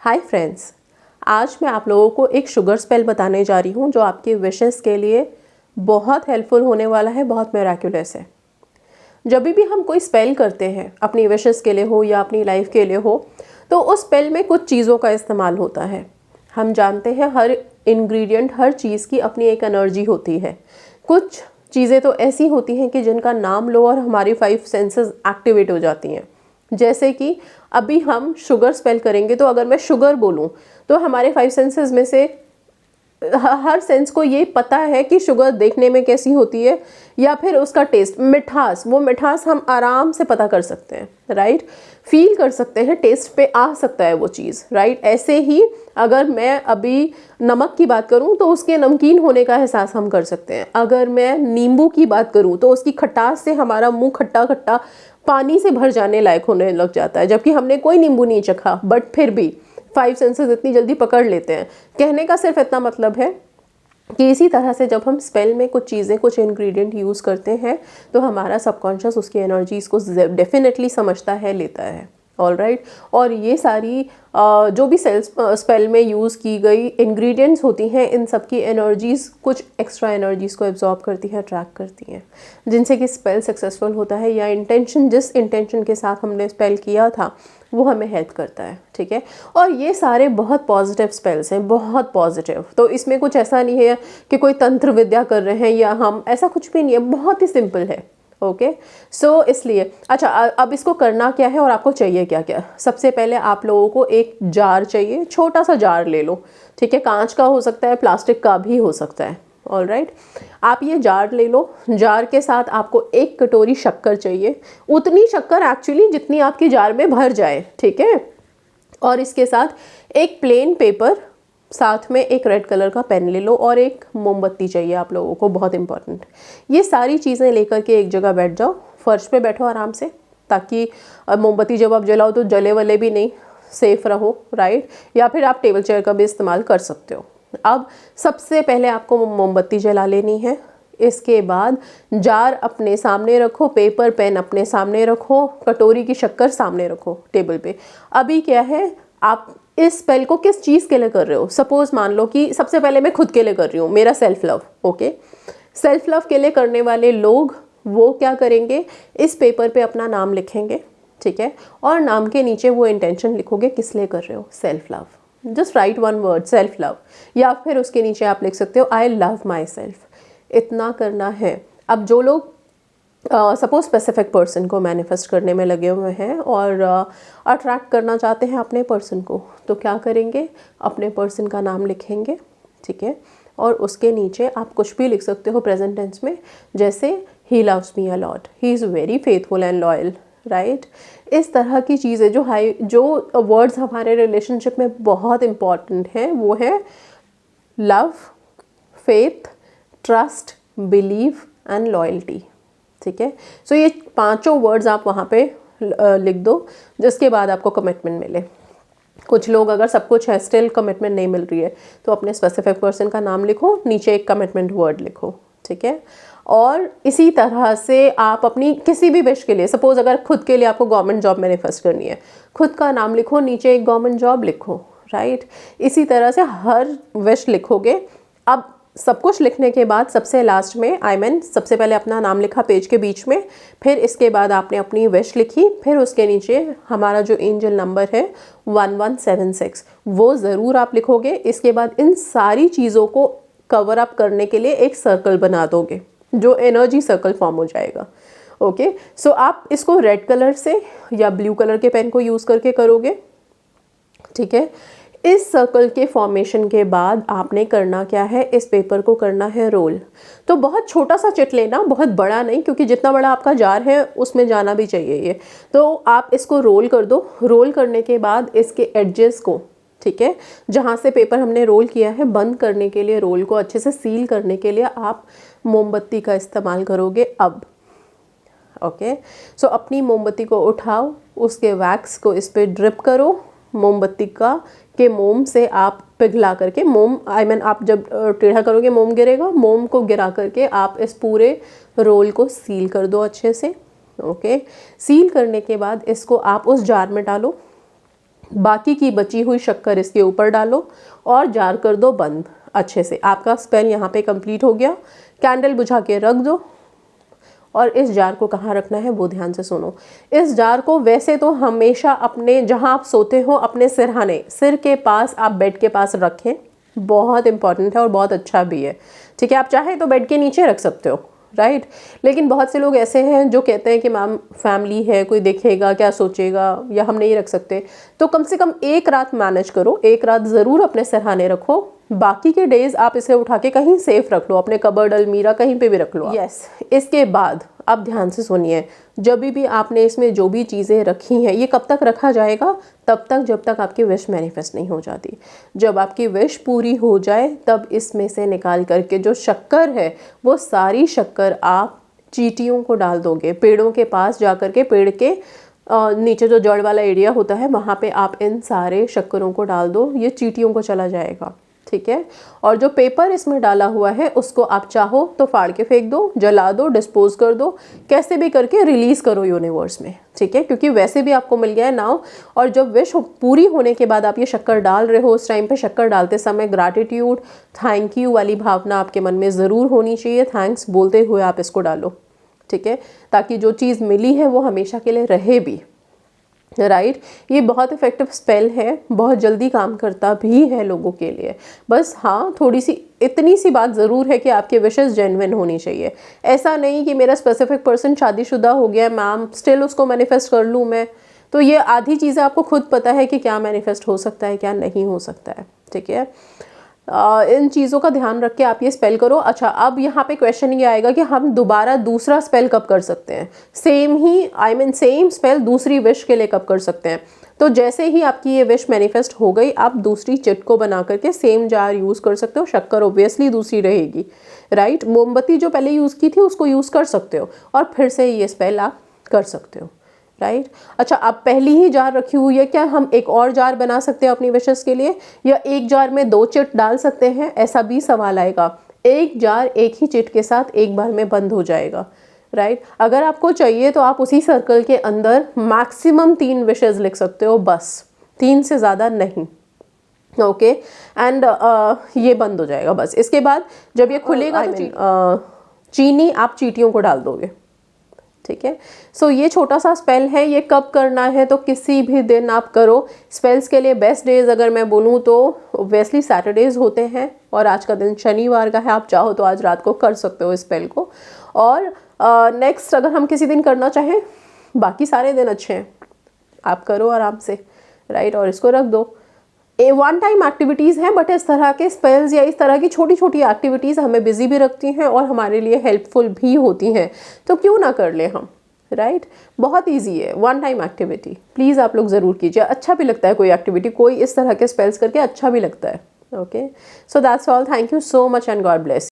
Hi friends, आज मैं आप लोगों को एक शुगर स्पेल बताने जा रही हूँ जो आपकी विशेस के लिए बहुत हेल्पफुल होने वाला है, बहुत मिराक्युलस है। जब भी हम कोई स्पेल करते हैं, अपनी विशेस के लिए हो या अपनी लाइफ के लिए हो, तो उस स्पेल में कुछ चीज़ों का इस्तेमाल होता है। हम जानते हैं हर इंग्रेडिएंट, हर चीज़ की अपनी एक एनर्जी होती है। कुछ चीज़ें तो ऐसी होती हैं कि जिनका नाम लो और हमारी 5 सेंसेस एक्टिवेट हो जाती हैं। जैसे कि अभी हम शुगर स्पेल करेंगे, तो अगर मैं शुगर बोलूँ तो हमारे 5 सेंसेस में से हर सेंस को ये पता है कि शुगर देखने में कैसी होती है या फिर उसका टेस्ट, मिठास, वो मिठास हम आराम से पता कर सकते हैं, राइट। फील कर सकते हैं, टेस्ट पे आ सकता है वो चीज़, राइट। ऐसे ही अगर मैं अभी नमक की बात करूं तो उसके नमकीन होने का एहसास हम कर सकते हैं। अगर मैं नींबू की बात करूं तो उसकी खटास से हमारा मुंह खट्टा खट्टा पानी से भर जाने लायक होने लग जाता है, जबकि हमने कोई नींबू नहीं चखा, बट फिर भी 5 सेंसेस इतनी जल्दी पकड़ लेते हैं। कहने का सिर्फ इतना मतलब है कि इसी तरह से जब हम स्पेल में कुछ चीज़ें, कुछ इंग्रेडिएंट यूज़ करते हैं तो हमारा सबकॉन्शियस उसकी एनर्जीज़ को डेफिनेटली समझता है, लेता है। All right. और ये सारी जो भी स्पेल में यूज़ की गई इंग्रेडिएंट्स होती हैं, इन सब की एनर्जीज़ कुछ एक्स्ट्रा एनर्जीज़ को एब्जॉर्ब करती हैं, अट्रैक्ट करती हैं, जिनसे कि स्पेल सक्सेसफुल होता है, या इंटेंशन, जिस इंटेंशन के साथ हमने स्पेल किया था वो हमें हेल्प करता है, ठीक है। और ये सारे बहुत पॉजिटिव स्पेल्स हैं, बहुत पॉजिटिव। तो इसमें कुछ ऐसा नहीं है कि कोई तंत्र विद्या कर रहे हैं या हम, ऐसा कुछ भी नहीं है, बहुत ही सिंपल है। ओके, सो इसलिए अच्छा, अब इसको करना क्या है और आपको चाहिए क्या क्या। सबसे पहले आप लोगों को एक जार चाहिए, छोटा सा जार ले लो, ठीक है। कांच का हो सकता है, प्लास्टिक का भी हो सकता है। ऑल राइट, आप ये जार ले लो। जार के साथ आपको 1 कटोरी शक्कर चाहिए, उतनी शक्कर एक्चुअली जितनी आपकी जार में भर जाए, ठीक है। और इसके साथ एक प्लेन पेपर, साथ में एक रेड कलर का पेन ले लो, और एक मोमबत्ती चाहिए आप लोगों को, बहुत इंपॉर्टेंट। ये सारी चीज़ें लेकर के एक जगह बैठ जाओ, फर्श पे बैठो आराम से, ताकि मोमबत्ती जब आप जलाओ तो जले वले भी नहीं, सेफ रहो, राइट। या फिर आप टेबल चेयर का भी इस्तेमाल कर सकते हो। अब सबसे पहले आपको मोमबत्ती जला लेनी है। इसके बाद जार अपने सामने रखो, पेपर पेन अपने सामने रखो, कटोरी की शक्कर सामने रखो टेबल पे। अभी क्या है, आप इस स्पेल को किस चीज़ के लिए कर रहे हो। सपोज मान लो कि सबसे पहले मैं खुद के लिए कर रही हूँ, मेरा self love. Okay, self love के लिए करने वाले लोग वो क्या करेंगे, इस पेपर पे अपना नाम लिखेंगे, ठीक है। और नाम के नीचे वो इंटेंशन लिखोगे किस लिए कर रहे हो, self love. Just right 1 word, self love. या फिर उसके नीचे आप लिख सकते हो आई लव माई सेल्फ। इतना करना है। अब जो लोग सपोज स्पेसिफिक पर्सन को मैनिफेस्ट करने में लगे हुए हैं और अट्रैक्ट करना चाहते हैं अपने पर्सन को, तो क्या करेंगे, अपने पर्सन का नाम लिखेंगे, ठीक है। और उसके नीचे आप कुछ भी लिख सकते हो प्रेजेंट टेंस में, जैसे he loves me a lot, he is very faithful and loyal, right. इस तरह की चीज़ें जो वर्ड्स हमारे रिलेशनशिप में बहुत इम्पॉर्टेंट हैं, वो है love, faith, trust, believe and loyalty, ठीक है। सो ये 5 वर्ड्स आप वहाँ पे लिख दो, जिसके बाद आपको कमिटमेंट मिले। कुछ लोग, अगर सब कुछ है स्टिल कमिटमेंट नहीं मिल रही है, तो अपने स्पेसिफिक पर्सन का नाम लिखो, नीचे एक कमिटमेंट वर्ड लिखो, ठीक है। और इसी तरह से आप अपनी किसी भी विश के लिए, सपोज अगर खुद के लिए आपको गवर्नमेंट जॉब मैनिफेस्ट करनी है, खुद का नाम लिखो, नीचे एक गवर्नमेंट जॉब लिखो, राइट। इसी तरह से हर विश लिखोगे। अब सब कुछ लिखने के बाद सबसे लास्ट में सबसे पहले अपना नाम लिखा पेज के बीच में, फिर इसके बाद आपने अपनी विश लिखी, फिर उसके नीचे हमारा जो एंजल नंबर है 1176, वो ज़रूर आप लिखोगे। इसके बाद इन सारी चीज़ों को कवर अप करने के लिए एक सर्कल बना दोगे, जो एनर्जी सर्कल फॉर्म हो जाएगा। ओके, सो आप इसको रेड कलर से या ब्लू कलर के पेन को यूज़ करके करोगे, ठीक है। इस सर्कल के फॉर्मेशन के बाद आपने करना क्या है, इस पेपर को करना है रोल। तो बहुत छोटा सा चिट लेना, बहुत बड़ा नहीं, क्योंकि जितना बड़ा आपका जार है उसमें जाना भी चाहिए ये। तो आप इसको रोल कर दो। रोल करने के बाद इसके एडजेस को, ठीक है, जहाँ से पेपर हमने रोल किया है, बंद करने के लिए, रोल को अच्छे से सील करने के लिए आप मोमबत्ती का इस्तेमाल करोगे अब। ओके, सो अपनी मोमबत्ती को उठाओ, उसके वैक्स को इस पर ड्रिप करो, मोमबत्ती का के मोम से आप पिघला करके, मोम आप जब टेढ़ा करोगे मोम गिरेगा, मोम को गिरा करके आप इस पूरे रोल को सील कर दो अच्छे से। ओके, सील करने के बाद इसको आप उस जार में डालो बाकी की बची हुई शक्कर इसके ऊपर डालो और जार कर दो बंद अच्छे से। आपका स्पेल यहाँ पे कंप्लीट हो गया। कैंडल बुझा के रख दो और इस जार को कहाँ रखना है वो ध्यान से सुनो। इस जार को वैसे तो हमेशा अपने जहाँ आप सोते हो अपने सिरहाने, सिर के पास, आप बेड के पास रखें, बहुत इंपॉर्टेंट है और बहुत अच्छा भी है। ठीक है, आप चाहे तो बेड के नीचे रख सकते हो, राइट। लेकिन बहुत से लोग ऐसे हैं जो कहते हैं कि मैम फैमिली है, कोई देखेगा, क्या सोचेगा, या हम नहीं रख सकते। तो कम से कम एक रात मैनेज करो, एक रात ज़रूर अपने सिरहाने रखो। बाकी के डेज आप इसे उठा के कहीं सेफ रख लो, अपने कबर्ड, अलमीरा, कहीं पे भी रख लो। यस, इसके बाद अब ध्यान से सुनिए, जब भी आपने इसमें जो भी चीज़ें रखी हैं, ये कब तक रखा जाएगा? तब तक जब तक आपकी विश मैनिफेस्ट नहीं हो जाती। जब आपकी विश पूरी हो जाए तब इसमें से निकाल करके जो शक्कर है वो सारी शक्कर आप चींटियों को डाल दोगे। पेड़ों के पास जा कर के, पेड़ के नीचे जो जड़ वाला एरिया होता है वहाँ पे आप इन सारे शक्करों को डाल दो, ये चींटियों को चला जाएगा। ठीक है, और जो पेपर इसमें डाला हुआ है उसको आप चाहो तो फाड़ के फेंक दो, जला दो, डिस्पोज कर दो, कैसे भी करके रिलीज़ करो यूनिवर्स में। ठीक है, क्योंकि वैसे भी आपको मिल गया है नाउ। और जब विश पूरी होने के बाद आप ये शक्कर डाल रहे हो, उस टाइम पे शक्कर डालते समय ग्रैटिट्यूड, थैंक यू वाली भावना आपके मन में ज़रूर होनी चाहिए। थैंक्स बोलते हुए आप इसको डालो। ठीक है, ताकि जो चीज़ मिली है वो हमेशा के लिए रहे भी, राइट। ये बहुत इफ़ेक्टिव स्पेल है, बहुत जल्दी काम करता भी है लोगों के लिए। बस हाँ, थोड़ी सी इतनी सी बात ज़रूर है कि आपके विशेस जेन्युइन होनी चाहिए। ऐसा नहीं कि मेरा स्पेसिफिक पर्सन शादीशुदा हो गया मैम, स्टिल उसको मैनिफेस्ट कर लूँ मैं। तो ये आधी चीज़ें आपको खुद पता है कि क्या मैनिफेस्ट हो सकता है, क्या नहीं हो सकता है। ठीक है, इन चीज़ों का ध्यान रख के आप ये स्पेल करो। अच्छा, अब यहाँ पे क्वेश्चन ये आएगा कि हम दोबारा दूसरा स्पेल कब कर सकते हैं? सेम ही, सेम स्पेल दूसरी विश के लिए कब कर सकते हैं? तो जैसे ही आपकी ये विश मैनिफेस्ट हो गई, आप दूसरी चिट को बना करके सेम जार यूज़ कर सकते हो। शक्कर ऑब्वियसली दूसरी रहेगी, राइट। मोमबत्ती जो पहले यूज़ की थी उसको यूज़ कर सकते हो और फिर से ये स्पेल आप कर सकते हो, राइट। अच्छा, अब पहली ही जार रखी हुई है, क्या हम एक और जार बना सकते हैं अपनी विशेस के लिए, या एक जार में 2 चिट डाल सकते हैं? ऐसा भी सवाल आएगा। एक जार एक ही चिट के साथ एक बार में बंद हो जाएगा, राइट। अगर आपको चाहिए तो आप उसी सर्कल के अंदर मैक्सिमम 3 विशेस लिख सकते हो, बस 3 से ज़्यादा नहीं। ओके, एंड ये बंद हो जाएगा बस। इसके बाद जब ये खुलेगा तो चीनी आप चींटियों को डाल दोगे। ठीक है, सो ये छोटा सा स्पेल है। ये कब करना है? तो किसी भी दिन आप करो। स्पेल्स के लिए बेस्ट डेज अगर मैं बोलूँ तो ऑब्वियसली सैटरडेज होते हैं, और आज का दिन शनिवार का है। आप चाहो तो आज रात को कर सकते हो इस स्पेल को। और नेक्स्ट अगर हम किसी दिन करना चाहें, बाकी सारे दिन अच्छे हैं, आप करो आराम से, राइट। और इसको रख दो। वन टाइम एक्टिविटीज़ हैं, बट इस तरह के स्पेल्स या इस तरह की छोटी छोटी एक्टिविटीज़ हमें बिजी भी रखती हैं और हमारे लिए हेल्पफुल भी होती हैं, तो क्यों ना कर ले हम, राइट। बहुत इजी है, वन टाइम एक्टिविटी। प्लीज़ आप लोग ज़रूर कीजिए, अच्छा भी लगता है कोई एक्टिविटी, कोई इस तरह के स्पेल्स करके अच्छा भी लगता है। Okay, so that's all. Thank you so much and God bless.